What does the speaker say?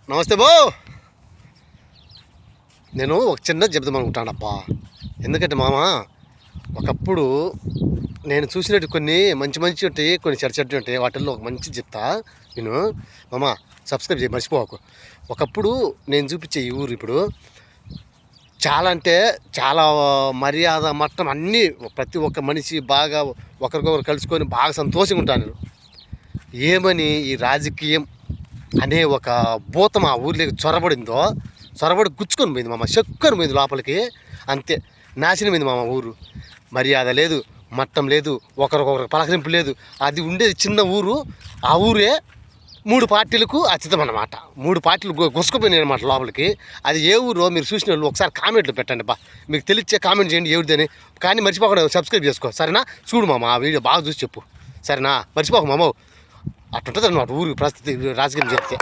నమస్తే బో. నేను ఒక చిన్న చెప్దాం అనుకుంటానప్పా. ఎందుకంటే మామ, ఒకప్పుడు నేను చూసినట్టు కొన్ని మంచి మంచి ఉంటాయి, కొన్ని చెడ్డ ఉంటాయి. వాటిల్లో ఒక మంచి చెప్తా నేను. మామ సబ్స్క్రైబ్ చేయి, మర్చిపోకు. ఒకప్పుడు నేను చూపించే ఈ ఊరు ఇప్పుడు చాలా అంటే చాలా మర్యాద మట్టం అన్నీ, ప్రతి ఒక్క మనిషి బాగా ఒకరికొకరు కలుసుకొని బాగా సంతోషంగా ఉంటాను. ఏమని ఈ రాజకీయం అనే ఒక భూతం ఆ ఊర్లోకి చొరబడి గుచ్చుకొని పోయింది మామ. చెక్కుని పోయింది లోపలికి. అంతే నాశనం అయింది మామ ఊరు. మర్యాద లేదు, మట్టం లేదు, ఒకరికొకరు పలకరింపు లేదు. అది ఉండేది చిన్న ఊరు. ఆ ఊరే 3 పార్టీలకు అతీతం అన్నమాట. 3 పార్టీలు గుసుకుపోయినాయి అనమాట లోపలికి. అది ఏ ఊరో మీరు చూసిన వాళ్ళు ఒకసారి కామెంట్లు పెట్టండి బా. మీకు తెలిచ్చే కామెంట్ చేయండి ఏమిటిదని. కానీ మర్చిపోకుండా సబ్స్క్రైబ్ చేసుకో, సరేనా? చూడు మామ, ఆ వీడియో బాగా చూసి చెప్పు, సరేనా? మర్చిపోక మామ. అట్టుంటుంది అన్నమాట ఊరికి పరిస్థితి రాజకీయం చేస్తే.